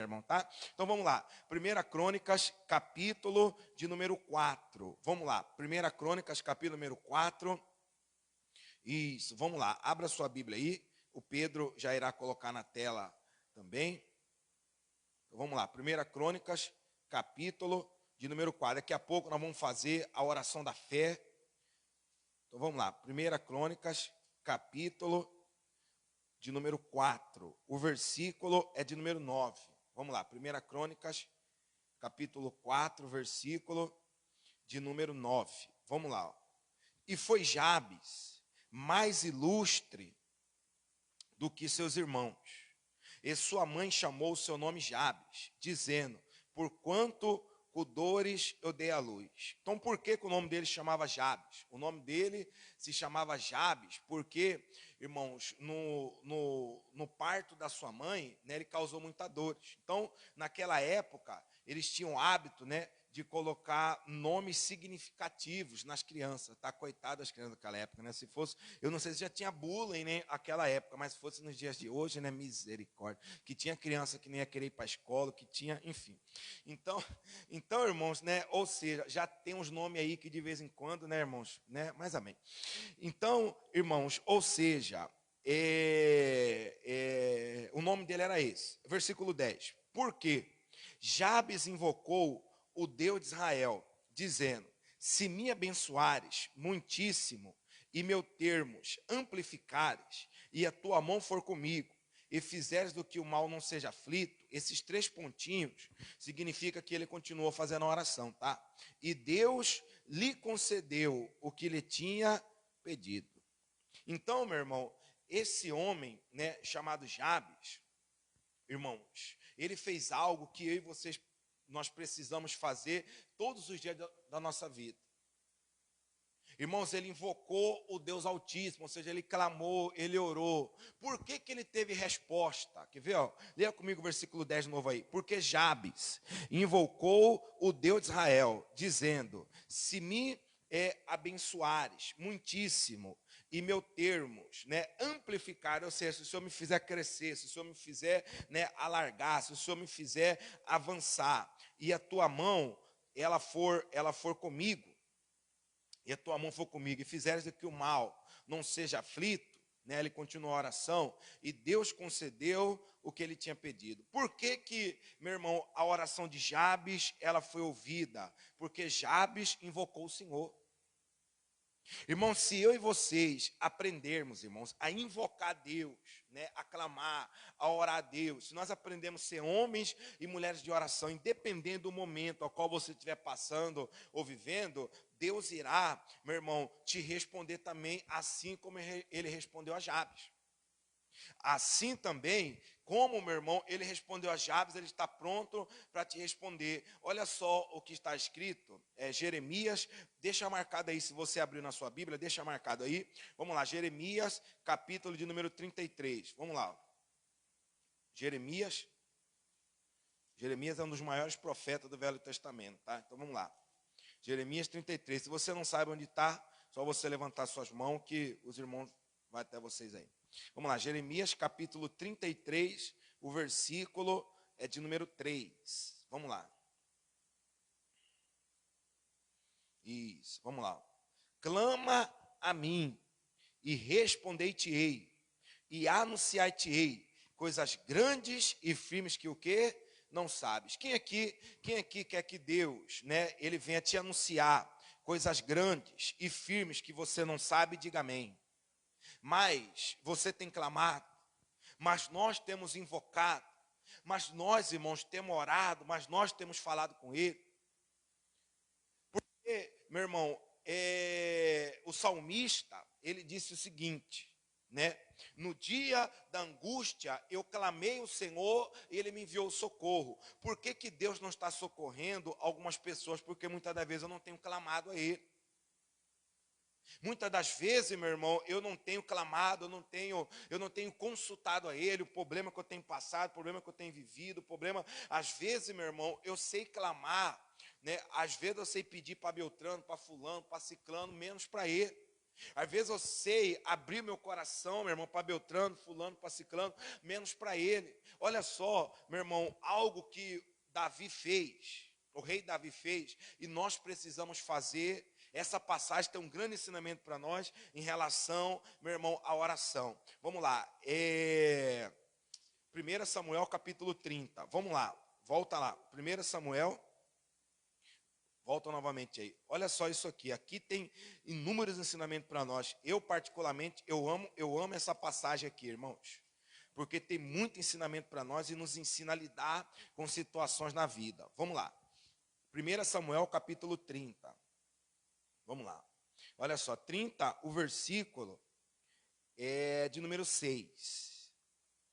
irmão, tá? Então vamos lá. Primeira Crônicas, capítulo de número 4. Vamos lá. Primeira Crônicas, capítulo número 4. Isso, vamos lá. Abra sua Bíblia aí. O Pedro já irá colocar na tela também. Então, vamos lá. Primeira Crônicas, capítulo de número 4. Daqui a pouco nós vamos fazer a oração da fé. Então vamos lá. Primeira Crônicas, capítulo de número 4. O versículo é de número 9. Vamos lá. Primeira Crônicas, capítulo 4, versículo de número 9. Vamos lá. Ó. E foi Jabes mais ilustre do que seus irmãos. E sua mãe chamou o seu nome Jabes, dizendo, porquanto pudores eu dei à luz. Então, por que o nome dele chamava Jabes? O nome dele se chamava Jabes porque, irmãos, no parto da sua mãe, né, ele causou muita dores. Então, naquela época, eles tinham o hábito, né, de colocar nomes significativos nas crianças, tá? Coitado das crianças daquela época, né? Se fosse, eu não sei se já tinha bullying, né, aquela época, mas se fosse nos dias de hoje, né, misericórdia, que tinha criança que nem ia querer ir para a escola, que tinha, enfim. Então, irmãos, né, ou seja, já tem uns nomes aí que de vez em quando, né, irmãos, né, mas amém. Então, irmãos, ou seja, o nome dele era esse, versículo 10. Por quê? Jabes invocou o Deus de Israel, dizendo, se me abençoares muitíssimo, e meus termos amplificares, e a tua mão for comigo, e fizeres do que o mal não seja aflito, esses 3 pontinhos, significa que ele continuou fazendo a oração, tá? E Deus lhe concedeu o que lhe tinha pedido. Então, meu irmão, esse homem, né, chamado Jabes, irmãos, ele fez algo que eu e vocês, nós precisamos fazer todos os dias da nossa vida. Irmãos, ele invocou o Deus Altíssimo, ou seja, ele clamou, ele orou. Por que ele teve resposta? Quer ver? Ó? Leia comigo o versículo 10 de novo aí. Porque Jabes invocou o Deus de Israel, dizendo, se me abençoares muitíssimo, e meus termos, né, amplificar, ou seja, se o Senhor me fizer crescer, se o Senhor me fizer, né, alargar, se o Senhor me fizer avançar, e a tua mão, ela for comigo, e a tua mão for comigo, e fizeres de que o mal não seja aflito, né, ele continua a oração, e Deus concedeu o que ele tinha pedido. Por que, meu irmão, a oração de Jabes, ela foi ouvida? Porque Jabes invocou o Senhor. Irmãos, se eu e vocês aprendermos, irmãos, a invocar Deus, né, a clamar, a orar a Deus, se nós aprendemos a ser homens e mulheres de oração, independente do momento ao qual você estiver passando ou vivendo, Deus irá, meu irmão, te responder também, assim como ele respondeu a Jabes. Assim também, como meu irmão, ele respondeu a Jabes, ele está pronto para te responder. Olha só o que está escrito, Jeremias, deixa marcado aí, se você abriu na sua Bíblia, deixa marcado aí. Vamos lá, Jeremias, capítulo de número 33. Vamos lá. Jeremias é um dos maiores profetas do Velho Testamento, tá? Então vamos lá. Jeremias 33. Se você não sabe onde está, só você levantar suas mãos que os irmãos vão até vocês aí. Vamos lá, Jeremias capítulo 33, o versículo é de número 3. Vamos lá. Isso, vamos lá. Clama a mim, e respondei-te-ei, e anunciar-te-ei coisas grandes e firmes que o quê? Não sabes. Quem aqui quer que Deus, né, ele venha te anunciar coisas grandes e firmes que você não sabe? Diga amém. Mas você tem clamado, mas nós temos invocado, mas nós, irmãos, temos orado, mas nós temos falado com Ele. Porque, meu irmão, o salmista, ele disse o seguinte, né? No dia da angústia, eu clamei ao Senhor e Ele me enviou socorro. Por que Deus não está socorrendo algumas pessoas? Porque muitas das vezes eu não tenho clamado a Ele. Muitas das vezes, meu irmão, eu não tenho clamado, eu não tenho consultado a Ele, o problema que eu tenho passado, o problema que eu tenho vivido, o problema, às vezes, meu irmão, eu sei clamar, né? Às vezes eu sei pedir para Beltrano, para fulano, para ciclano, menos para Ele. Às vezes eu sei abrir meu coração, meu irmão, para Beltrano, fulano, para ciclano, menos para ele. Olha só, meu irmão, algo que Davi fez, o rei Davi fez, e nós precisamos fazer. Essa passagem tem um grande ensinamento para nós em relação, meu irmão, à oração. Vamos lá, 1 Samuel capítulo 30, vamos lá, volta lá, 1 Samuel. Volta novamente aí. Olha só isso aqui. Aqui tem inúmeros ensinamentos para nós. Eu particularmente, eu amo essa passagem aqui, irmãos. Porque tem muito ensinamento para nós e nos ensina a lidar com situações na vida. Vamos lá. 1 Samuel capítulo 30. Vamos lá. Olha só, 30, o versículo é de número 6.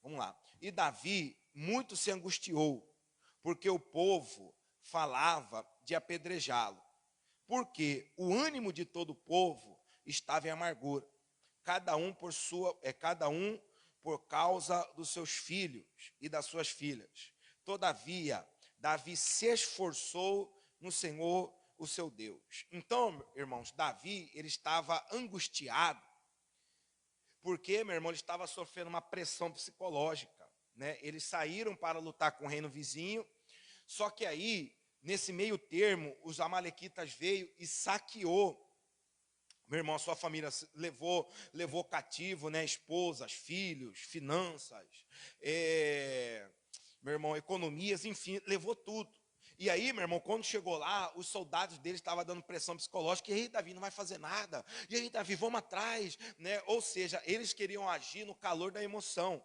Vamos lá. E Davi muito se angustiou, porque o povo falava de apedrejá-lo, porque o ânimo de todo o povo estava em amargura, cada um por causa dos seus filhos e das suas filhas. Todavia, Davi se esforçou no Senhor, o seu Deus. Então, irmãos, Davi, ele estava angustiado, porque, meu irmão, ele estava sofrendo uma pressão psicológica, né? Eles saíram para lutar com o reino vizinho, só que aí, nesse meio termo, os amalequitas veio e saqueou. Meu irmão, a sua família levou cativo, né? Esposas, filhos, finanças, meu irmão, economias, enfim, levou tudo. E aí, meu irmão, quando chegou lá, os soldados dele estavam dando pressão psicológica. E aí, Davi, não vai fazer nada. E aí, Davi, vamos atrás, né? Ou seja, eles queriam agir no calor da emoção.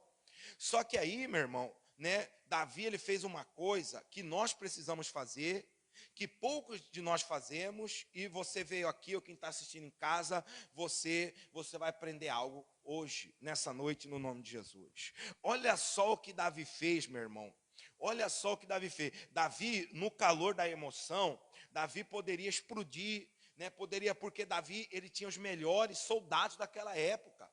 Só que aí, meu irmão, né, Davi, ele fez uma coisa que nós precisamos fazer, que poucos de nós fazemos, e você veio aqui, ou quem está assistindo em casa, você vai aprender algo hoje, nessa noite, no nome de Jesus. Olha só o que Davi fez, meu irmão. Olha só o que Davi fez. Davi, no calor da emoção, Davi poderia explodir, né? Poderia, porque Davi, ele tinha os melhores soldados daquela época.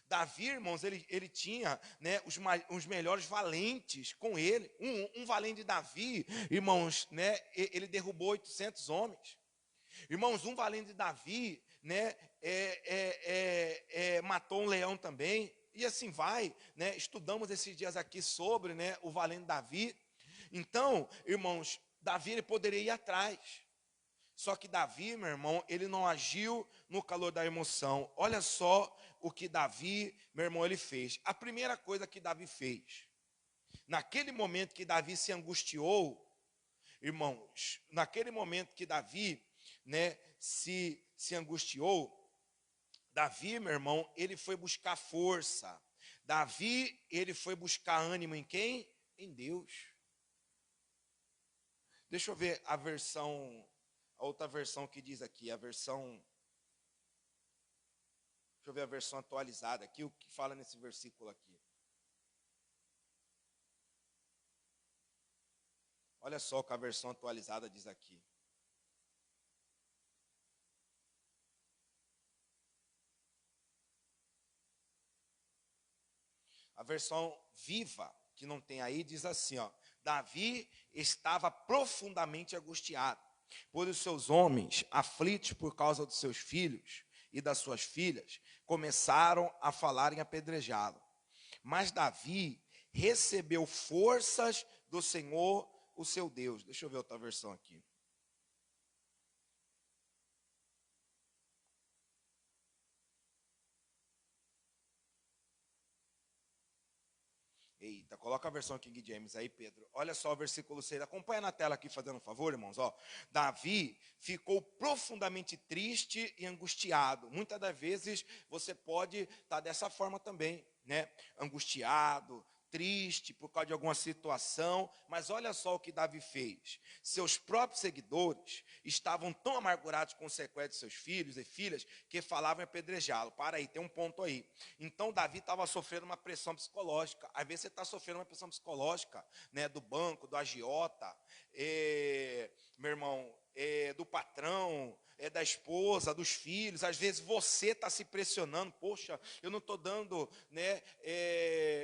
Davi, irmãos, ele tinha, né, os melhores valentes com ele. Um valente de Davi, irmãos, né, ele derrubou 800 homens. Irmãos, um valente de Davi, né, matou um leão também. E assim vai, né? Estudamos esses dias aqui sobre, né, o valente Davi. Então, irmãos, Davi, ele poderia ir atrás. Só que Davi, meu irmão, ele não agiu no calor da emoção. Olha só o que Davi, meu irmão, ele fez. A primeira coisa que Davi fez, naquele momento que Davi se angustiou, irmãos, naquele momento que Davi, né, se angustiou, Davi, meu irmão, ele foi buscar força. Davi, ele foi buscar ânimo em quem? Em Deus. Deixa eu ver a outra versão que diz aqui, deixa eu ver a versão atualizada aqui, o que fala nesse versículo aqui. Olha só o que a versão atualizada diz aqui. A versão viva, que não tem aí, diz assim, ó: Davi estava profundamente angustiado, pois os seus homens, aflitos por causa dos seus filhos e das suas filhas, começaram a falar em apedrejá-lo. Mas Davi recebeu forças do Senhor, o seu Deus. Deixa eu ver outra versão aqui. Eita, coloca a versão King James aí, Pedro. Olha só o versículo 6. Acompanha na tela aqui, fazendo um favor, irmãos. Ó, Davi ficou profundamente triste e angustiado. Muitas das vezes você pode estar dessa forma também, né? Angustiado, triste por causa de alguma situação, mas olha só o que Davi fez. Seus próprios seguidores estavam tão amargurados com o sequestro de seus filhos e filhas que falavam em apedrejá-lo. Para aí, tem um ponto aí. Então Davi estava sofrendo uma pressão psicológica. Às vezes você está sofrendo uma pressão psicológica, né, do banco, do agiota, meu irmão, do patrão, da esposa, dos filhos. Às vezes você está se pressionando, poxa, eu não estou dando, né,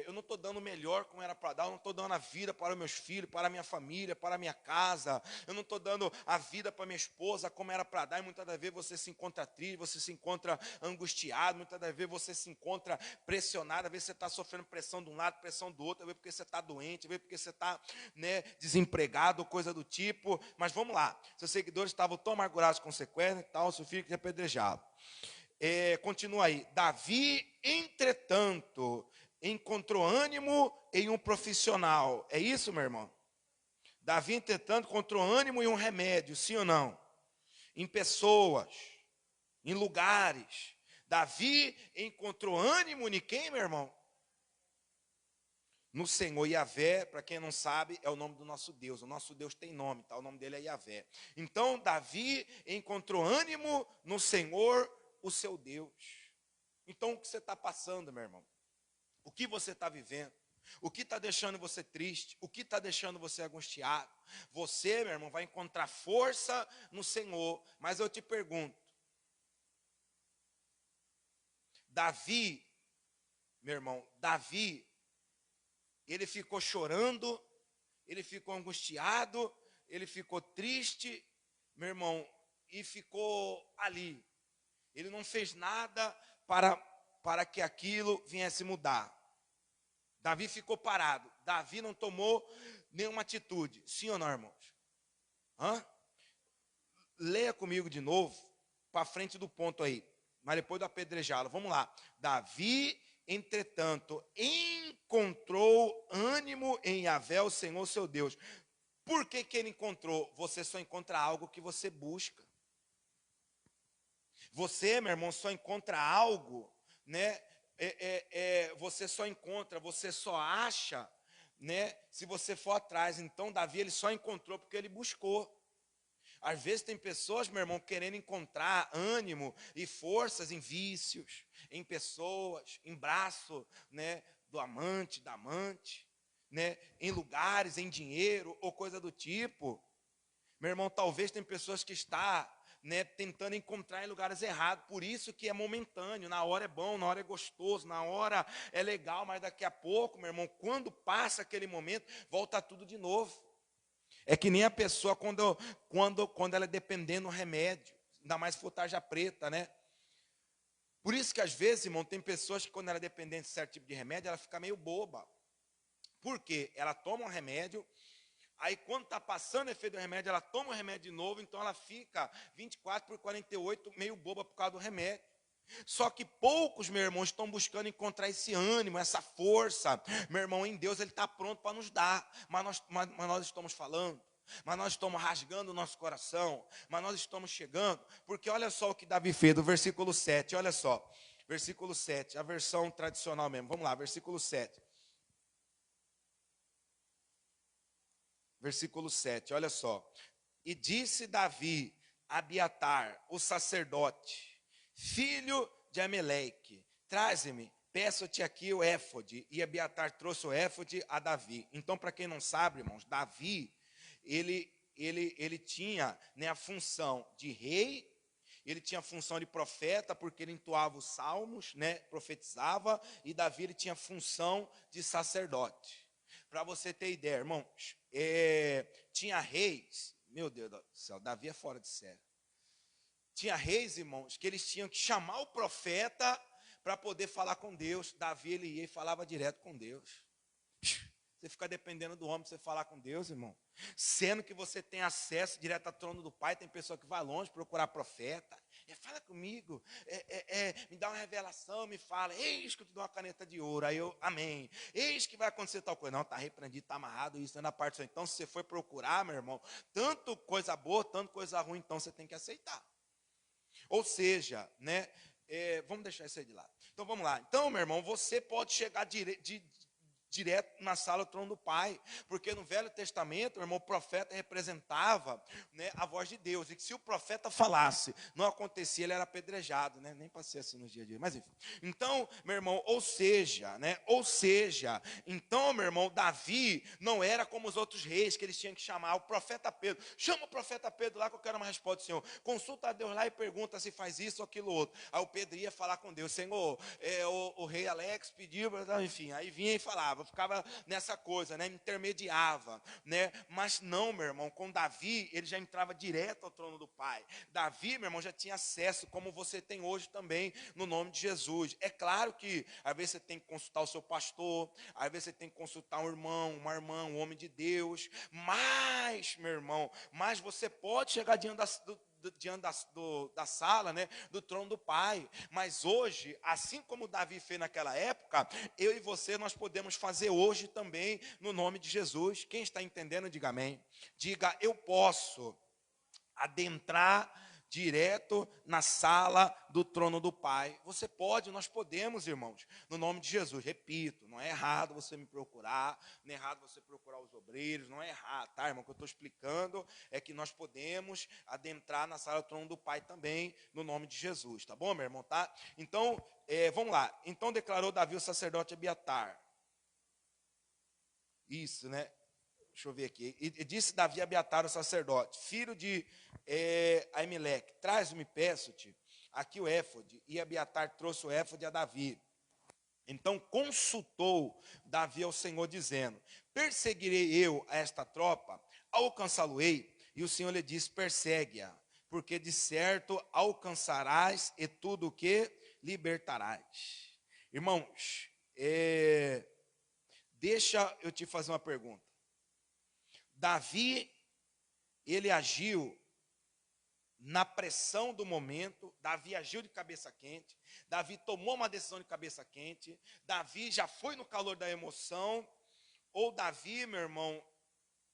eu não estou dando o melhor como era para dar, eu não estou dando a vida para os meus filhos, para a minha família, para a minha casa, eu não estou dando a vida para minha esposa como era para dar, e muitas das vezes você se encontra triste, você se encontra angustiado, muitas das vezes você se encontra pressionado, às vezes você está sofrendo pressão de um lado, pressão do outro, às vezes porque você está doente, às vezes porque você está, né, desempregado, coisa do tipo. Mas vamos lá, seus seguidores estavam tão amargurados com sequência e tal, seu filho que apedrejado. Continua aí. Davi, entretanto, encontrou ânimo em um profissional. É isso, meu irmão? Davi, entretanto, encontrou ânimo em um remédio, sim ou não? Em pessoas, em lugares. Davi encontrou ânimo em quem, meu irmão? No Senhor. Yahvé, para quem não sabe, é o nome do nosso Deus. O nosso Deus tem nome, tá? O nome dele é Yahvé. Então, Davi encontrou ânimo no Senhor, o seu Deus. Então, o que você está passando, meu irmão? O que você está vivendo? O que está deixando você triste? O que está deixando você angustiado? Você, meu irmão, vai encontrar força no Senhor. Mas eu te pergunto, Davi, meu irmão, Davi, ele ficou chorando, ele ficou angustiado, ele ficou triste, meu irmão, e ficou ali. Ele não fez nada para que aquilo viesse mudar. Davi ficou parado. Davi não tomou nenhuma atitude. Sim ou não, irmãos? Leia comigo de novo, para frente do ponto aí. Mas depois do apedrejá-lo. Vamos lá. Davi, entretanto, encontrou ânimo em Yahvé, o Senhor seu Deus. Por que ele encontrou? Você só encontra algo que você busca. Você, meu irmão, só encontra algo, né? Você só encontra, você só acha, né? Se você for atrás. Então, Davi, ele só encontrou porque ele buscou. Às vezes tem pessoas, meu irmão, querendo encontrar ânimo e forças em vícios, em pessoas, em braço, né, do amante, da amante, né, em lugares, em dinheiro ou coisa do tipo. Meu irmão, talvez tem pessoas que estão, né, tentando encontrar em lugares errados. Por isso que é momentâneo. Na hora é bom, na hora é gostoso, na hora é legal, mas daqui a pouco, meu irmão, quando passa aquele momento, volta tudo de novo. É que nem a pessoa quando ela é dependendo do remédio, ainda mais se for tarja preta, né? Por isso que às vezes, irmão, tem pessoas que quando ela é dependente de certo tipo de remédio, ela fica meio boba. Por quê? Ela toma um remédio, aí quando está passando o efeito do remédio, ela toma o remédio de novo, então ela fica 24/48 meio boba por causa do remédio. Só que poucos, meu irmão, estão buscando encontrar esse ânimo, essa força. Meu irmão, em Deus Ele está pronto para nos dar. Mas nós estamos falando, mas nós estamos rasgando o nosso coração, mas nós estamos chegando, porque olha só o que Davi fez, do versículo 7, olha só. Versículo 7, a versão tradicional mesmo. Vamos lá, versículo 7. Versículo 7, olha só. E disse Davi a Abiatar, o sacerdote, filho de Ameleque, traze-me, peço-te aqui o éfode. E Abiatar trouxe o éfode a Davi. Então, para quem não sabe, irmãos, Davi, ele tinha, né, a função de rei, ele tinha a função de profeta, porque ele entoava os salmos, né, profetizava, e Davi ele tinha a função de sacerdote. Para você ter ideia, irmãos, tinha reis, meu Deus do céu, Davi é fora de série. Tinha reis, irmãos, que eles tinham que chamar o profeta para poder falar com Deus. Davi, ele ia e falava direto com Deus. Você fica dependendo do homem para você falar com Deus, irmão. Sendo que você tem acesso direto ao trono do Pai, tem pessoa que vai longe procurar profeta. Fala comigo, me dá uma revelação, me fala, eis que eu te dou uma caneta de ouro. Aí eu, amém. Eis que vai acontecer tal coisa. Não, está repreendido, está amarrado, isso é na parte do Senhor. Então, se você for procurar, meu irmão, tanto coisa boa, tanto coisa ruim, então você tem que aceitar. Ou seja, né, vamos deixar isso aí de lado. Então vamos lá. Então, meu irmão, você pode chegar direto na sala do trono do Pai, porque no Velho Testamento, meu irmão, o profeta representava, né, a voz de Deus, e que se o profeta falasse, não acontecia, ele era apedrejado, né? Nem passei assim nos dias de hoje, mas enfim. Então, meu irmão, ou seja, então, meu irmão, Davi não era como os outros reis, que eles tinham que chamar o profeta Pedro. Chama o profeta Pedro lá que eu quero uma resposta do Senhor. Consulta a Deus lá e pergunta se faz isso ou aquilo outro. Aí o Pedro ia falar com Deus, Senhor, o rei Alex pediu, enfim, aí vinha e falava, ficava nessa coisa, né, intermediava, né, mas não, meu irmão, com Davi, ele já entrava direto ao trono do Pai. Davi, meu irmão, já tinha acesso, como você tem hoje também, no nome de Jesus. É claro que, às vezes você tem que consultar o seu pastor, às vezes você tem que consultar um irmão, uma irmã, um homem de Deus, mas, meu irmão, mas você pode chegar diante da sala, né, do trono do Pai. Mas hoje, assim como Davi fez naquela época, eu e você, nós podemos fazer hoje também, no nome de Jesus. Quem está entendendo, diga amém. Diga, eu posso adentrar direto na sala do trono do Pai. Você pode, nós podemos, irmãos, no nome de Jesus. Repito, não é errado você me procurar, não é errado você procurar os obreiros, não é errado, tá, irmão? O que eu estou explicando é que nós podemos adentrar na sala do trono do Pai também, no nome de Jesus, tá bom, meu irmão, tá? Então, vamos lá. Então declarou Davi o sacerdote Abiatar. Isso, né? Deixa eu ver aqui. E disse Davi a Abiatar, o sacerdote, filho de Aimeleque, traz-me, peço-te, aqui o éfode. E Abiatar trouxe o éfode a Davi. Então consultou Davi ao Senhor, dizendo, perseguirei eu a esta tropa, alcançá-lo-ei? E o Senhor lhe disse, persegue-a, porque de certo alcançarás e tudo o que libertarás. Irmãos, deixa eu te fazer uma pergunta. Davi, ele agiu na pressão do momento, Davi agiu de cabeça quente, Davi tomou uma decisão de cabeça quente, Davi já foi no calor da emoção, ou Davi, meu irmão,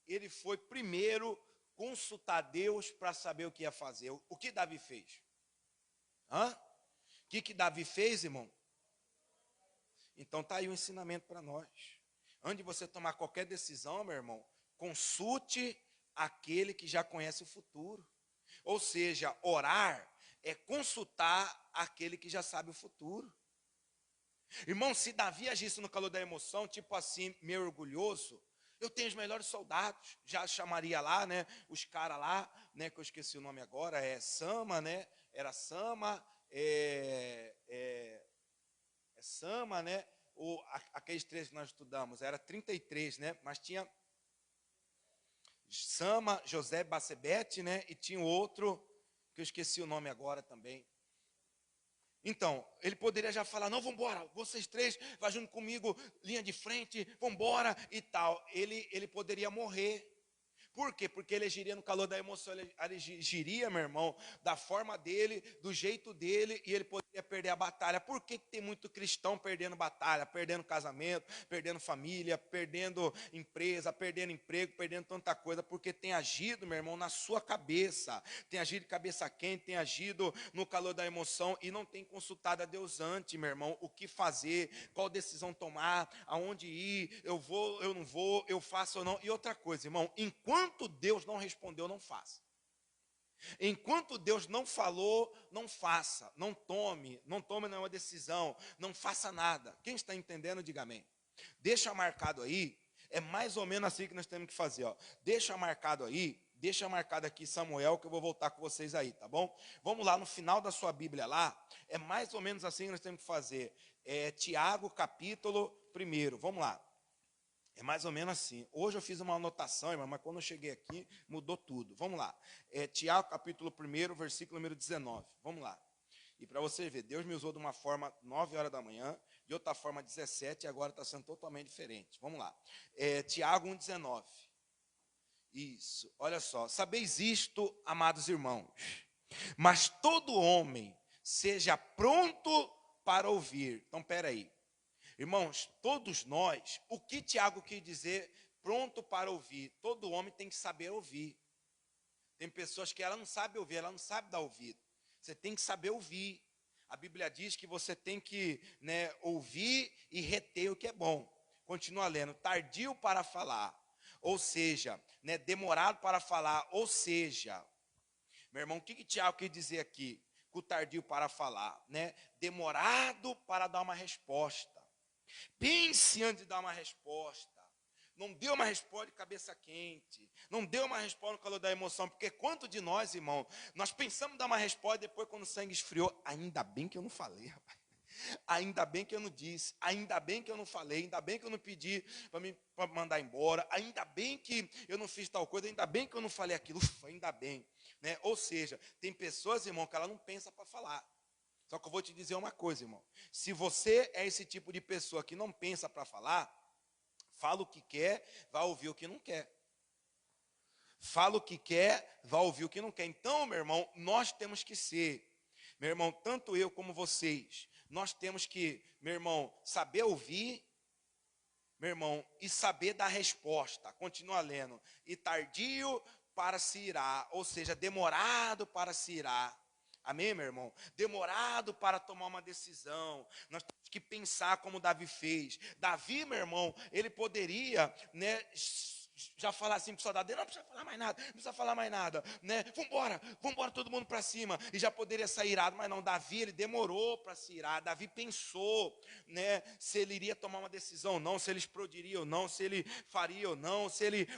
ele foi primeiro consultar Deus para saber o que ia fazer. O que Davi fez? O que Davi fez, irmão? Então está aí o ensinamento para nós. Antes de você tomar qualquer decisão, meu irmão, consulte aquele que já conhece o futuro. Ou seja, orar é consultar aquele que já sabe o futuro. Irmão, se Davi agisse no calor da emoção, tipo assim, meio orgulhoso, eu tenho os melhores soldados, já chamaria lá, né, os caras lá, né, que eu esqueci o nome agora, Sama, né, era Sama, Sama, né, aqueles três que nós estudamos, era 33, né, mas tinha Sama, José, Bacebete, né? E tinha outro, que eu esqueci o nome agora também. Então, ele poderia já falar, não, vamos embora, vocês três, vai junto comigo, linha de frente, vamos embora e tal. Ele poderia morrer. Por quê? Porque ele agiria no calor da emoção, ele agiria, meu irmão, da forma dele, do jeito dele, e ele poderia perder a batalha. Por que tem muito cristão perdendo batalha, perdendo casamento, perdendo família, perdendo empresa, perdendo emprego, perdendo tanta coisa? Porque tem agido, meu irmão, na sua cabeça, tem agido de cabeça quente, tem agido no calor da emoção e não tem consultado a Deus antes, meu irmão, o que fazer, qual decisão tomar, aonde ir, eu vou, eu não vou, eu faço ou não. E outra coisa, irmão, enquanto Deus não respondeu, não faça. Enquanto Deus não falou, não faça. Não tome nenhuma decisão, não faça nada. Quem está entendendo, diga amém. Deixa marcado aí, é mais ou menos assim que nós temos que fazer, ó. Deixa marcado aqui Samuel, que eu vou voltar com vocês aí, tá bom? Vamos lá, no final da sua Bíblia lá, é mais ou menos assim que nós temos que fazer. Tiago, capítulo 1, vamos lá. É mais ou menos assim. Hoje eu fiz uma anotação, irmão, mas quando eu cheguei aqui, mudou tudo. Vamos lá. Tiago, capítulo 1, versículo número 19. Vamos lá. E para você ver, Deus me usou de uma forma 9 horas da manhã, de outra forma 17, e agora está sendo totalmente diferente. Vamos lá. Tiago 1,19. Isso. Olha só. Sabeis isto, amados irmãos, mas todo homem seja pronto para ouvir. Então, espera aí. Irmãos, todos nós, o que Tiago quis dizer, pronto para ouvir? Todo homem tem que saber ouvir. Tem pessoas que ela não sabe ouvir, ela não sabe dar ouvido. Você tem que saber ouvir. A Bíblia diz que você tem que, né, ouvir e reter o que é bom. Continua lendo, tardio para falar, ou seja, né, demorado para falar, ou seja, meu irmão, o que Tiago quer dizer aqui? Com o tardio para falar, né? Demorado para dar uma resposta. Pense antes de dar uma resposta. Não dê uma resposta de cabeça quente. Não dê uma resposta no calor da emoção. Porque quanto de nós, irmão, nós pensamos em dar uma resposta e depois quando o sangue esfriou, ainda bem que eu não falei, rapaz. Ainda bem que eu não disse, ainda bem que eu não falei, ainda bem que eu não pedi para mandar embora, ainda bem que eu não fiz tal coisa, ainda bem que eu não falei aquilo, ufa, ainda bem. Né? Ou seja, tem pessoas, irmão, que ela não pensa para falar. Só que eu vou te dizer uma coisa, irmão. Se você é esse tipo de pessoa que não pensa para falar, fala o que quer, vai ouvir o que não quer. Fala o que quer, vai ouvir o que não quer. Então, meu irmão, nós temos que ser, meu irmão, tanto eu como vocês, nós temos que, meu irmão, saber ouvir, meu irmão, e saber dar resposta. Continua lendo. E tardio para se irar, ou seja, demorado para se irar. Amém, meu irmão? Demorado para tomar uma decisão. Nós temos que pensar como Davi fez. Davi, meu irmão, ele poderia, né, já falar assim para o soldado, não precisa falar mais nada, não precisa falar mais nada, né? Vambora todo mundo para cima. E já poderia sair irado, mas não, Davi, ele demorou para se irar. Davi pensou, né, se ele iria tomar uma decisão ou não, se ele explodiria ou não, se ele faria ou não,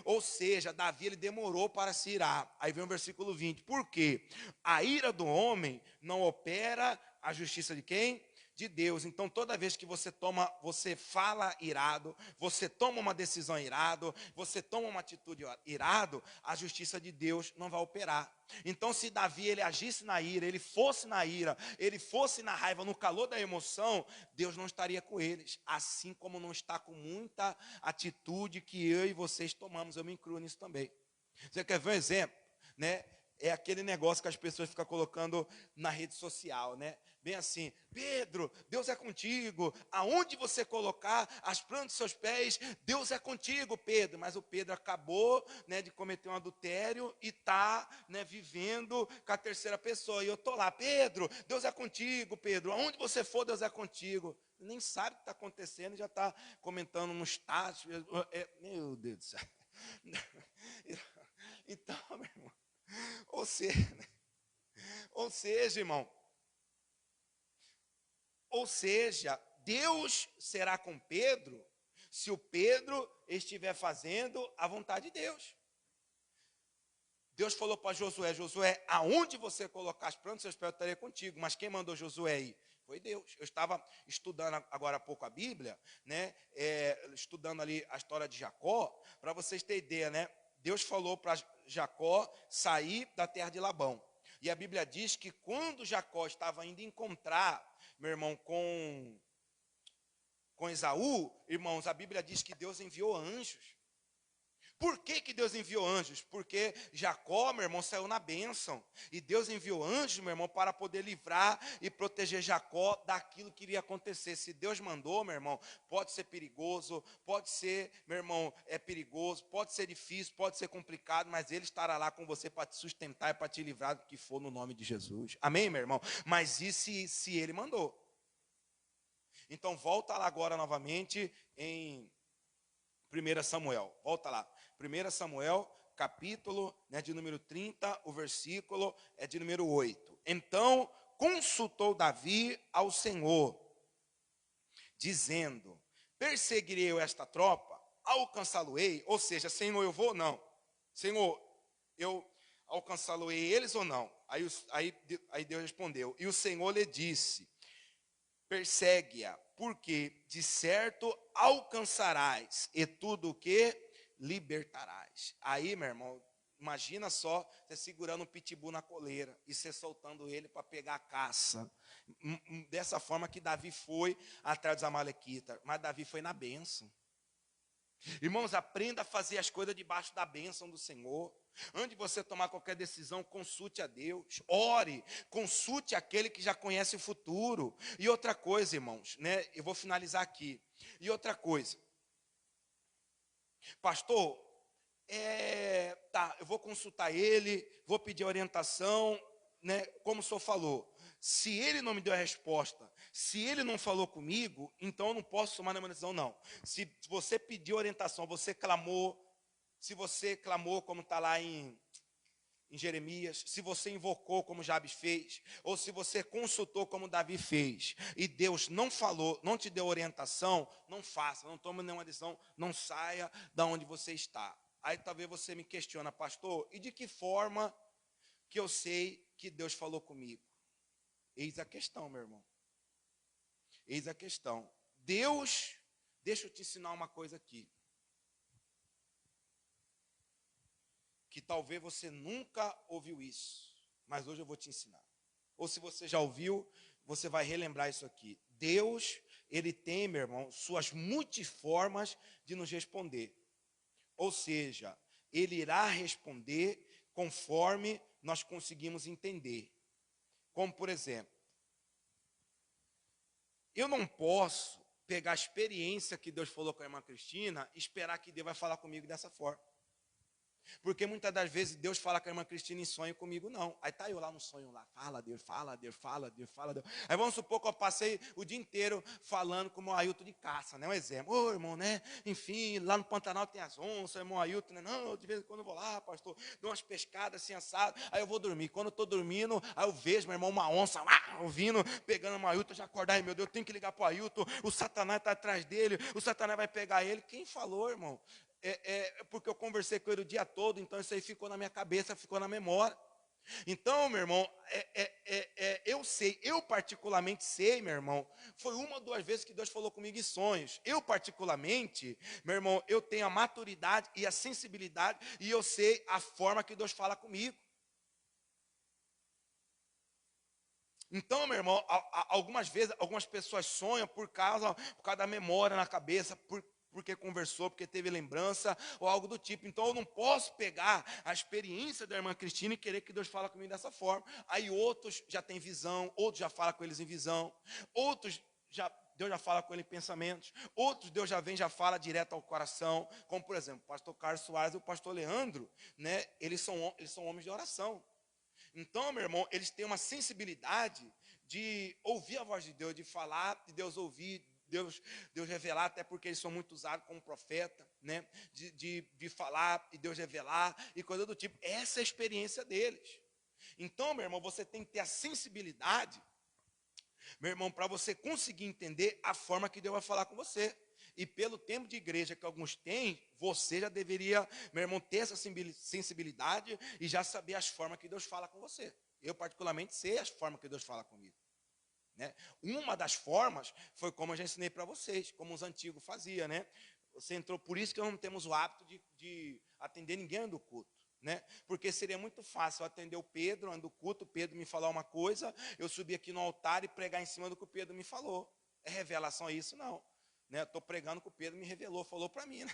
ou seja, Davi, ele demorou para se irar. Aí vem o versículo 20, por quê? A ira do homem não opera a justiça de quem? De Deus. Então toda vez que você fala irado, você toma uma decisão irado, você toma uma atitude irado, a justiça de Deus não vai operar. Então se Davi ele agisse na ira, ele fosse na raiva, no calor da emoção, Deus não estaria com eles, assim como não está com muita atitude que eu e vocês tomamos. Eu me incluo nisso também. Você quer ver um exemplo, né? É aquele negócio que as pessoas ficam colocando na rede social, né? Bem assim, Pedro, Deus é contigo. Aonde você colocar as plantas dos seus pés, Deus é contigo, Pedro. Mas o Pedro acabou, né, de cometer um adultério e está, né, vivendo com a terceira pessoa. E eu estou lá, Pedro, Deus é contigo, Pedro. Aonde você for, Deus é contigo. Nem sabe o que está acontecendo e já está comentando no status. Meu Deus do céu. Então, meu irmão, ou seja, irmão, ou seja, Deus será com Pedro se o Pedro estiver fazendo a vontade de Deus. Deus falou para Josué, aonde você colocar as plantas dos seus pés, eu estarei contigo. Mas quem mandou Josué ir? Foi Deus. Eu estava estudando agora há pouco a Bíblia, né? Estudando ali a história de Jacó, para vocês terem ideia, né? Deus falou para Jacó sair da terra de Labão. E a Bíblia diz que quando Jacó estava indo encontrar, meu irmão, com Esaú, irmãos, a Bíblia diz que Deus enviou anjos. Por que Deus enviou anjos? Porque Jacó, meu irmão, saiu na bênção. E Deus enviou anjos, meu irmão, para poder livrar e proteger Jacó daquilo que iria acontecer. Se Deus mandou, meu irmão, pode ser perigoso, pode ser, meu irmão, é perigoso, pode ser difícil, pode ser complicado, mas Ele estará lá com você para te sustentar e para te livrar do que for no nome de Jesus. Amém, meu irmão? Mas isso se Ele mandou. Então volta lá agora novamente em 1 Samuel. Volta lá. 1 Samuel, capítulo, né, de número 30, o versículo é de número 8. Então consultou Davi ao Senhor, dizendo, perseguirei eu esta tropa, alcançá-lo-ei, ou seja, Senhor, eu vou ou não? Senhor, eu alcançá-lo-ei eles ou não? Aí Deus respondeu, e o Senhor lhe disse, persegue-a, porque de certo alcançarás, e tudo o que libertarás. Aí, meu irmão, imagina só você segurando um pitbull na coleira e você soltando ele para pegar a caça. Dessa forma que Davi foi atrás dos amalequitas, mas Davi foi na bênção. Irmãos, aprenda a fazer as coisas debaixo da bênção do Senhor. Antes de você tomar qualquer decisão, consulte a Deus, ore, consulte aquele que já conhece o futuro. E outra coisa, irmãos, né? Eu vou finalizar aqui. E outra coisa, pastor, eu vou consultar ele, vou pedir orientação, né? Como o senhor falou, Se ele não me deu a resposta, se ele não falou comigo, então eu não posso tomar nenhuma decisão, não. Se você pediu orientação, você clamou, se você clamou, como está lá em Jeremias, se você invocou como Jabes fez, ou se você consultou como Davi fez, e Deus não falou, não te deu orientação, não faça, não tome nenhuma decisão, não saia da onde você está. Aí talvez você me questiona, pastor, e de que forma que eu sei que Deus falou comigo? Eis a questão, meu irmão. Eis a questão. Deus, deixa eu te ensinar uma coisa aqui. Que talvez você nunca ouviu isso, mas hoje eu vou te ensinar. Ou se você já ouviu, você vai relembrar isso aqui. Deus, ele tem, meu irmão, suas multiformas de nos responder. Ou seja, ele irá responder conforme nós conseguimos entender. Como, por exemplo, eu não posso pegar a experiência que Deus falou com a irmã Cristina e esperar que Deus vai falar comigo dessa forma. Porque muitas das vezes Deus fala com a irmã Cristina em sonho, comigo não. Aí tá eu lá no sonho lá, fala Deus, fala Deus, fala Deus, fala Deus. Aí vamos supor que eu passei o dia inteiro falando com o irmão Ailton de caça, né? Um exemplo. Ô irmão, né? Enfim, lá no Pantanal tem as onças, irmão Ailton, né? Não, de vez em quando eu vou lá, pastor, dou umas pescadas assim assado, aí eu vou dormir. Quando eu tô dormindo, aí eu vejo, meu irmão, uma onça lá, ouvindo, pegando o Ailton, já acordar, ai meu Deus, eu tenho que ligar pro Ailton, o Satanás está atrás dele, o Satanás vai pegar ele. Quem falou, irmão? Porque eu conversei com ele o dia todo, então isso aí ficou na minha cabeça, ficou na memória. Então, meu irmão, eu sei, eu particularmente sei, meu irmão, foi uma ou duas vezes que Deus falou comigo em sonhos. Eu particularmente, meu irmão, eu tenho a maturidade e a sensibilidade e eu sei a forma que Deus fala comigo. Então, meu irmão, algumas vezes, algumas pessoas sonham por causa da memória na cabeça, porque conversou, porque teve lembrança, ou algo do tipo. Então, eu não posso pegar a experiência da irmã Cristina e querer que Deus fale comigo dessa forma. Aí outros já têm visão, outros já falam com eles em visão, outros Deus já fala com ele em pensamentos, outros Deus já vem, já fala direto ao coração, como por exemplo, o pastor Carlos Soares e o pastor Leandro, né? Eles são homens de oração. Então, meu irmão, eles têm uma sensibilidade de ouvir a voz de Deus, de falar, de Deus ouvir, Deus revelar, até porque eles são muito usados como profeta, né? De falar e Deus revelar e coisa do tipo. Essa é a experiência deles. Então, meu irmão, você tem que ter a sensibilidade, meu irmão, para você conseguir entender a forma que Deus vai falar com você. E pelo tempo de igreja que alguns têm, você já deveria, meu irmão, ter essa sensibilidade e já saber as formas que Deus fala com você. Eu, particularmente, sei as formas que Deus fala comigo. Né? Uma das formas foi como eu já ensinei para vocês, como os antigos faziam, né? Você entrou, por isso que nós não temos o hábito de atender ninguém do culto. Né? Porque seria muito fácil eu atender o Pedro, ando do culto, o Pedro me falar uma coisa, eu subir aqui no altar e pregar em cima do que o Pedro me falou. É revelação isso? Não. Né? Estou pregando o que o Pedro me revelou, falou para mim. Né?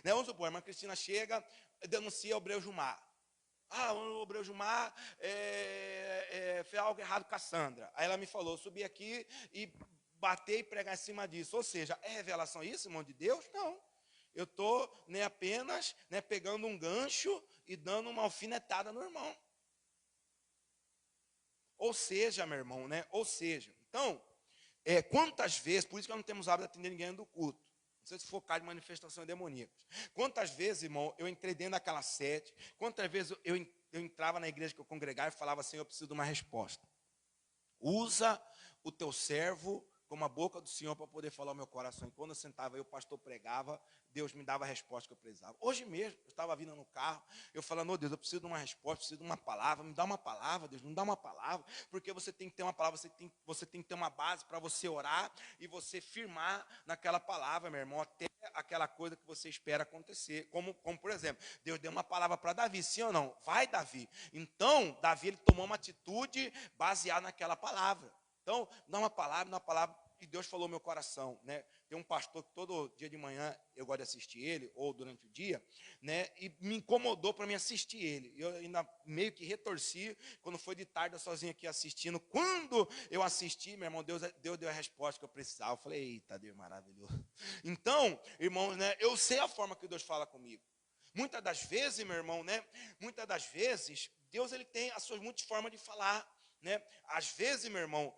Né? Vamos supor, a irmã Cristina chega, denuncia o Breu Jumar. O Breu Jumar fez algo errado com a Sandra. Aí ela me falou, subi aqui e bater e pregar em cima disso. Ou seja, é revelação isso, irmão de Deus? Não. Eu estou apenas pegando um gancho e dando uma alfinetada no irmão. Ou seja, meu irmão, né? Ou seja, então, quantas vezes, por isso que nós não temos hábito de atender ninguém do culto. Não sei se focar de manifestações demoníacas. Quantas vezes, irmão, eu entrei dentro daquela sede, quantas vezes eu entrava na igreja que eu congregava e falava assim, eu preciso de uma resposta. Usa o teu servo como a boca do Senhor para poder falar ao meu coração. E quando eu sentava aí, o pastor pregava, Deus me dava a resposta que eu precisava. Hoje mesmo, eu estava vindo no carro, eu falando, oh Deus, eu preciso de uma resposta, preciso de uma palavra, me dá uma palavra, Deus, me dá uma palavra, porque você tem que ter uma palavra, você tem que ter uma base para você orar e você firmar naquela palavra, meu irmão, até aquela coisa que você espera acontecer. Como por exemplo, Deus deu uma palavra para Davi, sim ou não? Vai, Davi. Então, Davi, ele tomou uma atitude baseada naquela palavra. Então, dá uma palavra, e Deus falou no meu coração, né? Tem um pastor que todo dia de manhã eu gosto de assistir ele, ou durante o dia, né? E me incomodou para mim assistir ele. Eu ainda meio que retorci, quando foi de tarde, eu sozinho aqui assistindo. Quando eu assisti, meu irmão, Deus deu a resposta que eu precisava. Eu falei, eita, Deus maravilhoso. Então, irmãos, né? Eu sei a forma que Deus fala comigo. Muitas das vezes, meu irmão, né? Muitas das vezes, Deus ele tem as suas muitas formas de falar. né? Às vezes, meu irmão,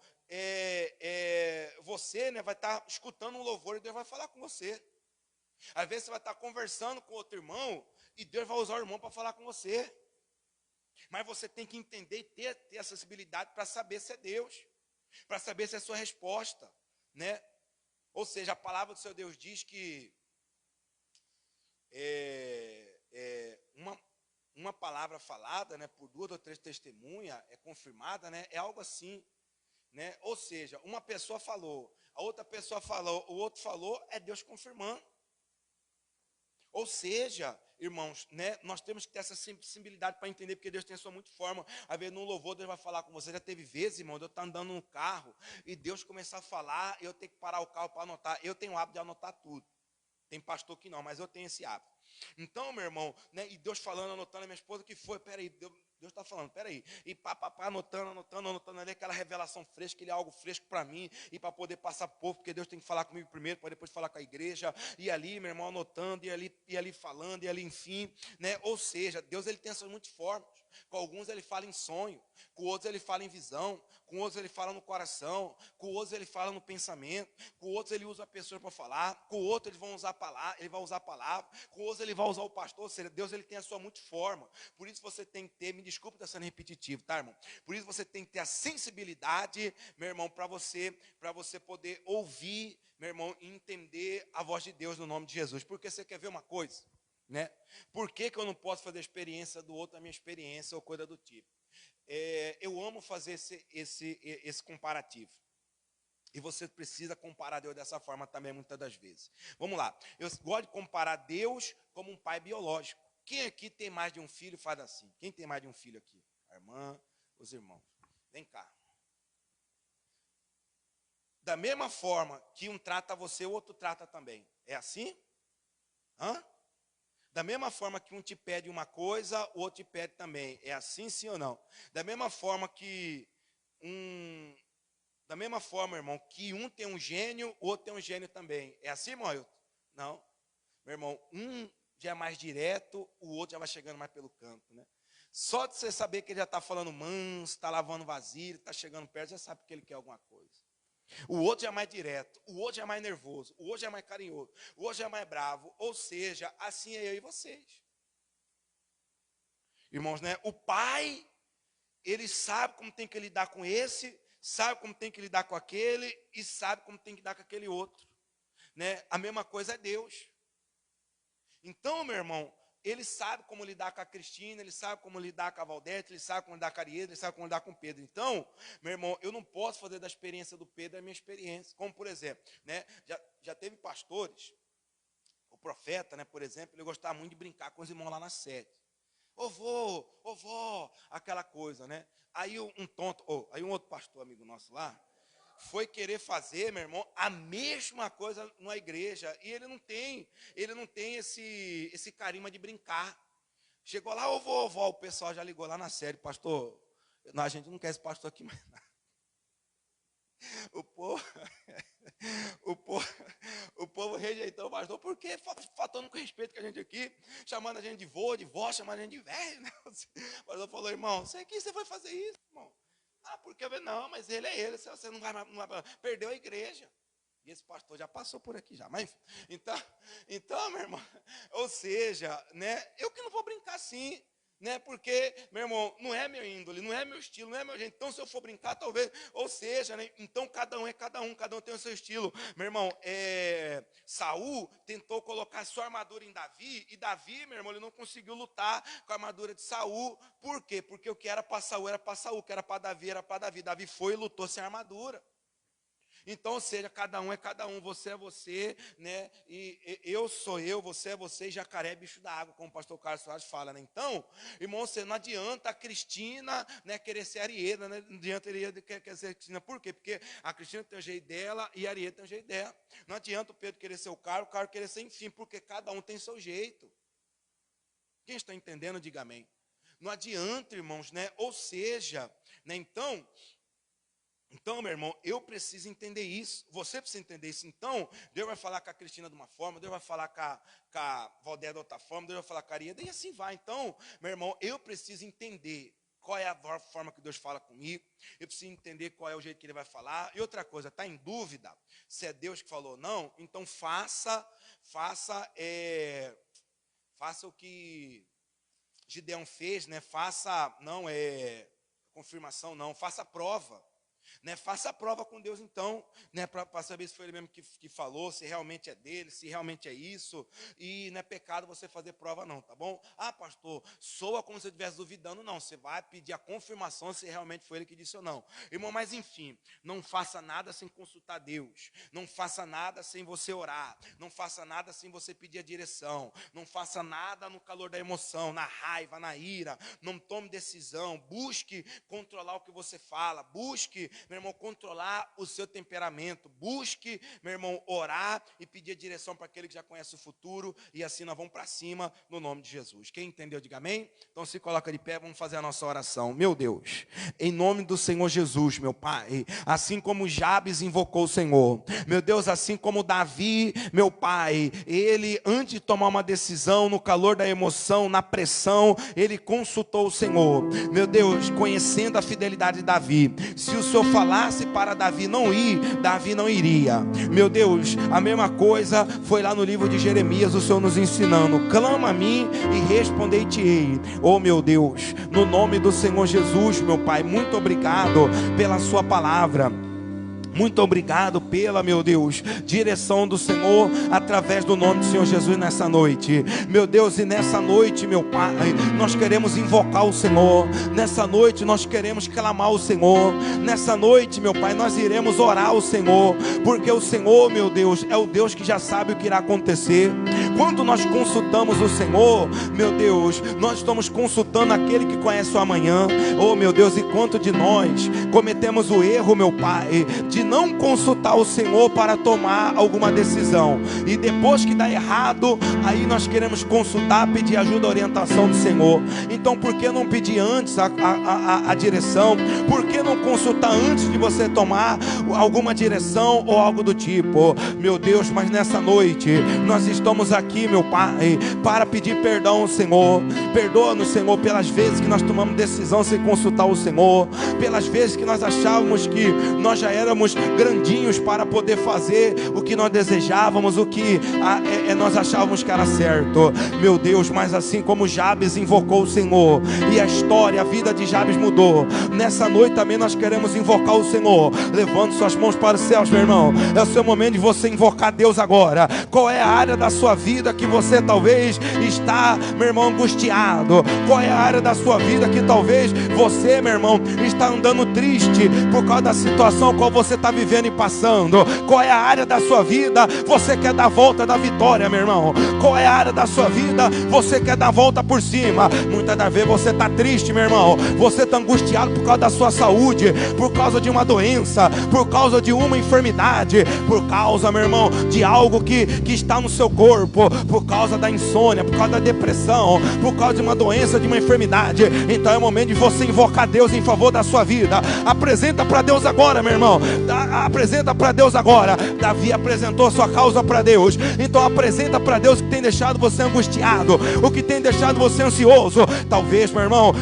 você, né, vai estar escutando um louvor e Deus vai falar com você. Às vezes você vai estar conversando com outro irmão e Deus vai usar o irmão para falar com você. Mas você tem que entender e ter a sensibilidade para saber se é Deus, para saber se é a sua resposta, né? Ou seja, a palavra do seu Deus diz que uma palavra falada, né, por 2 ou 3 testemunhas, é confirmada, né? É algo assim, né? Ou seja, uma pessoa falou, a outra pessoa falou, o outro falou, é Deus confirmando. Ou seja, irmãos, né, nós temos que ter essa sensibilidade para entender, porque Deus tem a sua muito forma. Às vezes no louvor Deus vai falar com você. Já teve vezes, irmão, de eu estar andando no carro e Deus começar a falar, eu tenho que parar o carro para anotar. Eu tenho o hábito de anotar tudo. Tem pastor que não, mas eu tenho esse hábito. Então, meu irmão, né, e Deus falando, anotando, a minha esposa, que foi? Peraí, Deus está falando, peraí. E pá, anotando ali aquela revelação fresca, aquele algo fresco para mim, e para poder passar para o povo, porque Deus tem que falar comigo primeiro, para depois falar com a igreja, e ali, meu irmão, anotando, e ali falando, e ali, enfim, né? Ou seja, Deus ele tem essas muitas formas. Com alguns ele fala em sonho, com outros ele fala em visão, com outros ele fala no coração, com outros ele fala no pensamento, com outros ele usa a pessoa para falar, com outros ele vai usar a palavra, com outros ele vai usar o pastor. Ou seja, Deus ele tem a sua multiforma. Por isso você tem que ter, me desculpe estar sendo repetitivo, tá, irmão? Por isso você tem que ter a sensibilidade, meu irmão, para você poder ouvir, meu irmão, e entender a voz de Deus no nome de Jesus. Porque você quer ver uma coisa, né? Por que eu não posso fazer a experiência do outro, a minha experiência ou coisa do tipo? Eu amo fazer esse comparativo. E você precisa comparar Deus dessa forma também, muitas das vezes. Vamos lá. Eu gosto de comparar Deus como um pai biológico. Quem aqui tem mais de um filho faz assim? Quem tem mais de um filho aqui? A irmã, os irmãos. Vem cá. Da mesma forma que um trata você, o outro trata também. É assim? Hã? Da mesma forma que um te pede uma coisa, o outro te pede também. É assim, sim ou não? Da mesma forma que irmão, que um tem um gênio, o outro tem um gênio também. É assim, irmão Ailton? Não. Meu irmão, um já é mais direto, o outro já vai chegando mais pelo canto, né? Só de você saber que ele já está falando manso, está lavando vasilha, está chegando perto, já sabe que ele quer alguma coisa. O outro já é mais direto, o outro já é mais nervoso, o outro já é mais carinhoso, o outro já é mais bravo. Ou seja, assim é eu e vocês. Irmãos, né? O pai, ele sabe como tem que lidar com esse, sabe como tem que lidar com aquele e sabe como tem que lidar com aquele outro, né? A mesma coisa é Deus. Então, meu irmão, ele sabe como lidar com a Cristina, ele sabe como lidar com a Valdete, ele sabe como lidar com a Arieta, ele sabe como lidar com o Pedro. Então, meu irmão, eu não posso fazer da experiência do Pedro a minha experiência. Como, por exemplo, né, já teve pastores, o profeta, né, por exemplo, ele gostava muito de brincar com os irmãos lá na sede. Ô vó, aquela coisa, né? Aí aí um outro pastor amigo nosso lá, foi querer fazer, meu irmão, a mesma coisa na igreja. E ele não tem esse carisma de brincar. Chegou lá, ô vó, o pessoal já ligou lá na série, pastor, não, a gente não quer esse pastor aqui mais. O povo, o povo, o povo rejeitou o pastor, porque faltando com respeito com a gente aqui, chamando a gente de vô, de vó, chamando a gente de velho. Né? O pastor falou, irmão, você foi fazer isso, irmão? Ah, porque não, mas ele é ele, você não vai perdeu a igreja. E esse pastor já passou por aqui já, mas então, meu irmão, ou seja, né, eu que não vou brincar assim, né, porque, meu irmão, não é meu índole, não é meu estilo, não é meu jeito. Então, se eu for brincar, talvez, ou seja, né, então cada um cada um tem o seu estilo. Meu irmão, Saul tentou colocar sua armadura em Davi, e Davi, meu irmão, ele não conseguiu lutar com a armadura de Saul. Por quê? Porque o que era para Saul era para Saul, o que era para Davi era para Davi. Davi foi e lutou sem armadura. Então, ou seja, cada um é cada um, você é você, né? E eu sou eu, você é você, e jacaré é bicho da água, como o pastor Carlos Soares fala, né? Então, irmão, você não adianta a Cristina, né, querer ser Arieta, né? Não adianta a Arieta querer ser Cristina. Por quê? Porque a Cristina tem o jeito dela e a Arieta tem o jeito dela. Não adianta o Pedro querer ser o Carlos querer ser enfim, porque cada um tem seu jeito. Quem está entendendo, diga amém. Não adianta, irmãos, né? Ou seja, né? Então, meu irmão, eu preciso entender isso. Você precisa entender isso. Então, Deus vai falar com a Cristina de uma forma, Deus vai falar com a Valdé de outra forma, Deus vai falar com a Arieta, e assim vai. Então, meu irmão, eu preciso entender qual é a forma que Deus fala comigo, eu preciso entender qual é o jeito que Ele vai falar. E outra coisa, está em dúvida se é Deus que falou ou não, então faça o que Gideão fez, né? Faça a prova. Né, faça a prova com Deus então, né, para saber se foi ele mesmo que falou, se realmente é dele, se realmente é isso. E não é pecado você fazer prova não, tá bom? Ah, pastor, soa como se eu estivesse duvidando. Não, você vai pedir a confirmação se realmente foi ele que disse ou não. Irmão, mas enfim, não faça nada sem consultar Deus. Não faça nada sem você orar. Não faça nada sem você pedir a direção. Não faça nada no calor da emoção, na raiva, na ira. Não tome decisão. Busque controlar o que você fala. Busque, meu irmão, controlar o seu temperamento. Busque, meu irmão, orar e pedir a direção para aquele que já conhece o futuro. E assim nós vamos para cima no nome de Jesus. Quem entendeu, diga amém. Então se coloca de pé, vamos fazer a nossa oração. Meu Deus, em nome do Senhor Jesus, meu Pai, assim como Jabes invocou o Senhor, meu Deus, assim como Davi, meu Pai, ele antes de tomar uma decisão, no calor da emoção, na pressão, ele consultou o Senhor. Meu Deus, conhecendo a fidelidade de Davi, se o Senhor falasse para Davi não ir, Davi não iria. Meu Deus, a mesma coisa foi lá no livro de Jeremias, o Senhor nos ensinando: clama a mim e respondei-te-ei. Oh meu Deus, no nome do Senhor Jesus, meu Pai, muito obrigado pela sua palavra. Muito obrigado pela, meu Deus, direção do Senhor através do nome do Senhor Jesus nessa noite. Meu Deus, e nessa noite, meu Pai, nós queremos invocar o Senhor. Nessa noite nós queremos clamar o Senhor. Nessa noite, meu Pai, nós iremos orar ao Senhor, porque o Senhor, meu Deus, é o Deus que já sabe o que irá acontecer. Quando nós consultamos o Senhor, meu Deus, nós estamos consultando aquele que conhece o amanhã. Oh meu Deus, e quanto de nós cometemos o erro, meu Pai, de não consultar o Senhor para tomar alguma decisão, e depois que dá errado, aí nós queremos consultar, pedir ajuda, orientação do Senhor. Então por que não pedir antes a direção? Por que não consultar antes de você tomar alguma direção ou algo do tipo? Meu Deus, mas nessa noite nós estamos aqui, meu Pai, para pedir perdão ao Senhor. Perdoa-nos, Senhor, pelas vezes que nós tomamos decisão sem consultar o Senhor, pelas vezes que nós achávamos que nós já éramos grandinhos para poder fazer o que nós desejávamos, o que nós achávamos que era certo. Meu Deus, mas assim como Jabes invocou o Senhor e a história, a vida de Jabes mudou, nessa noite também nós queremos invocar o Senhor. Levante suas mãos para os céus, meu irmão. É o seu momento de você invocar Deus agora. Qual é a área da sua vida que você talvez está, meu irmão, angustiado? Qual é a área da sua vida que talvez você, meu irmão, está andando triste por causa da situação qual você está vivendo e passando? Qual é a área da sua vida você quer dar a volta da vitória, meu irmão? Qual é a área da sua vida você quer dar a volta por cima? Muitas das vezes você está triste, meu irmão, você está angustiado por causa da sua saúde, por causa de uma doença, por causa de uma enfermidade, por causa, meu irmão, de algo que está no seu corpo, por causa da insônia, por causa da depressão, por causa de uma doença, de uma enfermidade. Então é o momento de você invocar Deus em favor da sua vida. Apresenta para Deus agora, meu irmão. Apresenta para Deus agora. Davi apresentou sua causa para Deus. Então apresenta para Deus o que tem deixado você angustiado, o que tem deixado você ansioso. Talvez, meu irmão,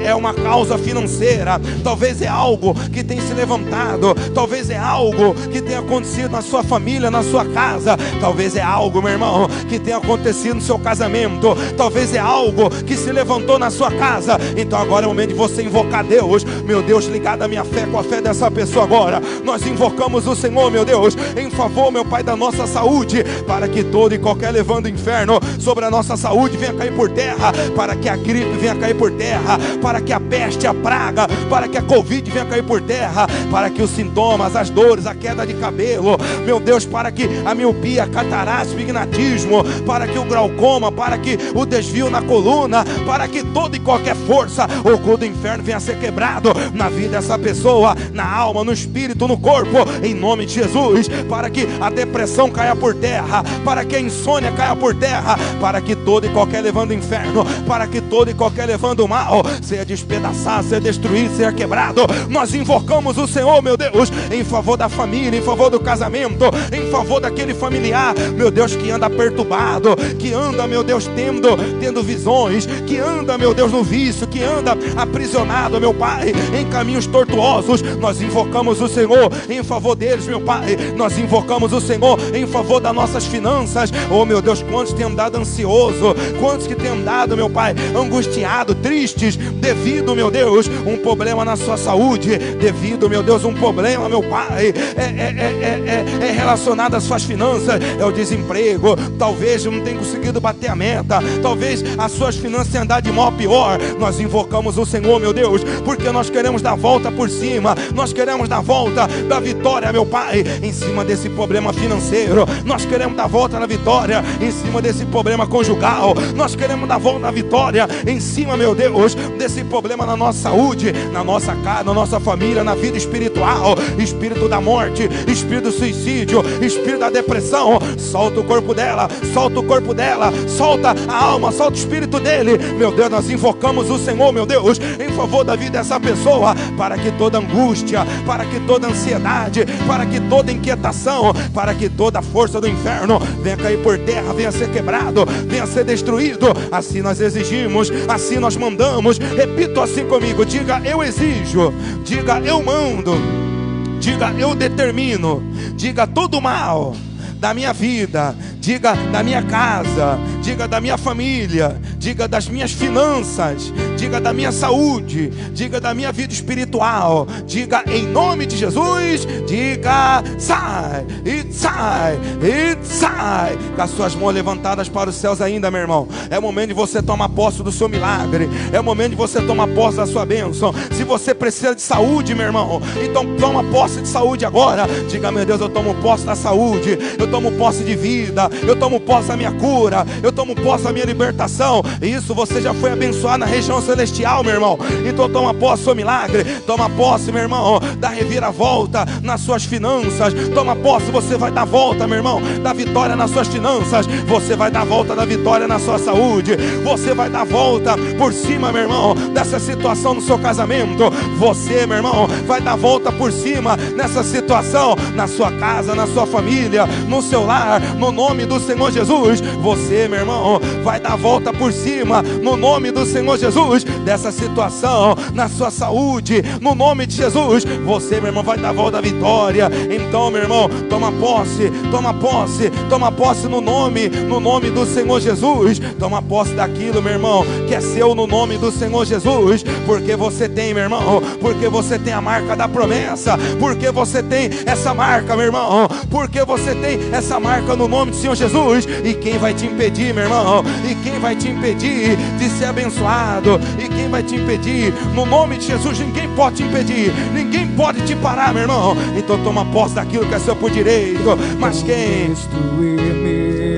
é uma causa financeira. Talvez é algo que tem se levantado. Talvez é algo que tem acontecido na sua família, na sua casa. Talvez é algo, meu irmão, que tem acontecido no seu casamento. Talvez é algo que se levantou na sua casa. Então agora é o momento de você invocar Deus. Meu Deus, ligado a minha fé com a fé dessa pessoa agora, nós invocamos o Senhor, meu Deus, em favor, meu Pai, da nossa saúde, para que todo e qualquer levando inferno sobre a nossa saúde venha cair por terra, para que a gripe venha cair por terra, para que a peste, a praga, para que a Covid venha cair por terra, para que os sintomas, as dores, a queda de cabelo, meu Deus, para que a miopia, a catarata, o estigmatismo, para que o glaucoma, para que o desvio na coluna, para que toda e qualquer força oculta do inferno venha a ser quebrado na vida dessa pessoa, na alma, no espírito, no corpo, em nome de Jesus, para que a depressão caia por terra, para que a insônia caia por terra, para que todo e qualquer levando o inferno, para que todo e qualquer levando o mal seja despedaçado, seja destruído, seja quebrado. Nós invocamos o Senhor, meu Deus, em favor da família, em favor do casamento, em favor daquele familiar, meu Deus, que anda perturbado, que anda, meu Deus, tendo visões, que anda, meu Deus, no vício, que anda aprisionado, meu Pai, em caminhos tortuosos. Nós invocamos o Senhor em favor deles, meu Pai. Nós invocamos o Senhor em favor das nossas finanças. Oh, meu Deus, quantos têm andado ansioso, quantos que têm andado, meu Pai, angustiado, tristes, devido, meu Deus, um problema na sua saúde, devido, meu Deus, um problema, meu Pai, é relacionado às suas finanças, é o desemprego. Talvez não tenha conseguido bater a meta, talvez as suas finanças tenham andado de mal a pior. Nós invocamos o Senhor, meu Deus, porque nós queremos dar volta por cima, nós queremos dar volta da vitória, meu Pai, em cima desse problema financeiro. Nós queremos dar volta na vitória em cima desse problema conjugal. Nós queremos dar volta na vitória em cima, meu Deus, desse problema na nossa saúde, na nossa casa, na nossa família, na vida espiritual. Espírito da morte, espírito do suicídio, espírito da depressão, solta o corpo dela, solta o corpo dela, solta a alma, solta o espírito dele. Meu Deus, nós invocamos o Senhor, meu Deus, em favor da vida dessa pessoa, para que toda angústia, para que toda ansiedade, para que toda inquietação, para que toda força do inferno venha cair por terra, venha ser quebrado, venha ser destruído. Assim nós exigimos, assim nós mandamos. Repito assim comigo: diga eu exijo, diga eu mando, diga eu determino, diga todo mal da minha vida, diga da minha casa, diga da minha família, diga das minhas finanças, diga da minha saúde, diga da minha vida espiritual, diga em nome de Jesus, diga sai, e sai, e sai, com as suas mãos levantadas para os céus ainda, meu irmão. É o momento de você tomar posse do seu milagre, é o momento de você tomar posse da sua bênção. Se você precisa de saúde, meu irmão, então toma posse de saúde agora. Diga: meu Deus, eu tomo posse da saúde, eu tomo posse de vida, eu tomo posse da minha cura, eu tomo posse da minha libertação. Isso você já foi abençoado na região celestial, meu irmão. Então toma posse do seu milagre, toma posse, meu irmão, da reviravolta nas suas finanças. Toma posse, você vai dar volta, meu irmão, da vitória nas suas finanças. Você vai dar volta da vitória na sua saúde. Você vai dar volta por cima, meu irmão, dessa situação no seu casamento. Você, meu irmão, vai dar volta por cima nessa situação na sua casa, na sua família, no seu lar, no nome do Senhor Jesus. Você, meu irmão, vai dar volta por cima, no nome do Senhor Jesus, dessa situação na sua saúde, no nome de Jesus. Você, meu irmão, vai dar volta à vitória. Então, meu irmão, toma posse, toma posse, toma posse no nome do Senhor Jesus. Toma posse daquilo, meu irmão, que é seu no nome do Senhor Jesus. Porque você tem, meu irmão, porque você tem a marca da promessa, porque você tem essa marca, meu irmão, porque você tem essa marca no nome do Senhor Jesus. E quem vai te impedir, meu irmão? E quem vai te impedir de ser abençoado? E quem vai te impedir? No nome de Jesus, ninguém pode te impedir, ninguém pode te parar, meu irmão. Então toma posse daquilo que é seu por direito. Mas quem?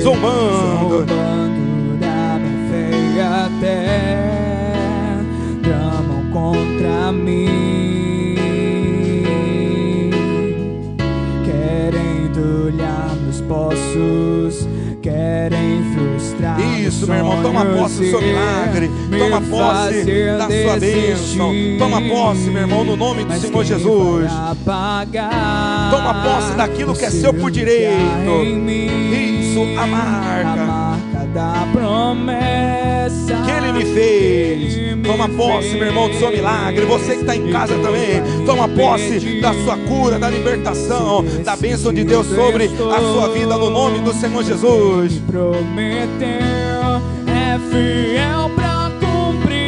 Zombando da minha fé e até tramam contra mim, querem entulhar meus poços, querem frustrar. Isso, meu irmão, toma posse do seu milagre, toma posse da sua bênção, toma posse, meu irmão, no nome do Senhor Jesus. Toma posse daquilo que é seu por direito. Isso, a marca da promessa que Ele me fez. Toma posse, meu irmão, do seu milagre. Você que está em casa também, toma posse da sua cura, da libertação, da bênção de Deus sobre a sua vida, no nome do Senhor Jesus. Prometeu, é fiel pra cumprir.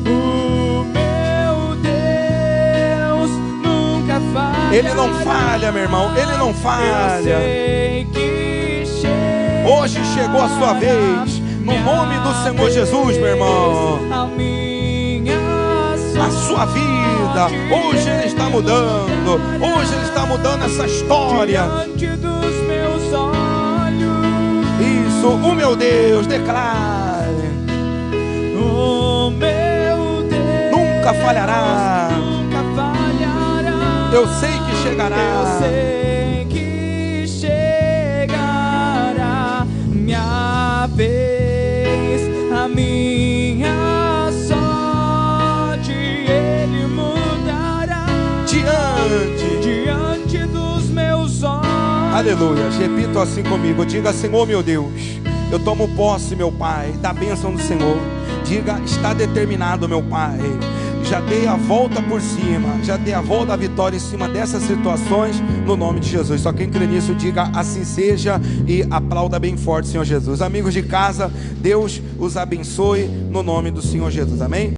O meu Deus nunca falha. Ele não falha, meu irmão, Ele não falha. Hoje chegou a sua vez, no nome do Senhor Jesus, meu irmão. A sua vida, hoje Ele está mudando, hoje Ele está mudando essa história. Isso, o meu Deus, declare. O meu Deus falhará. nunca falhará. Eu sei que chegará. Eu sei que chegará minha vez, a minha sorte Ele mudará diante dos meus olhos. Aleluia. Repito assim comigo. Diga: Senhor meu Deus, eu tomo posse, meu Pai, da bênção do Senhor. Diga: está determinado, meu Pai. Já dei a volta por cima, já dei a volta da vitória em cima dessas situações, no nome de Jesus. Só quem crê nisso, diga assim seja e aplauda bem forte, Senhor Jesus. Amigos de casa, Deus os abençoe no nome do Senhor Jesus. Amém?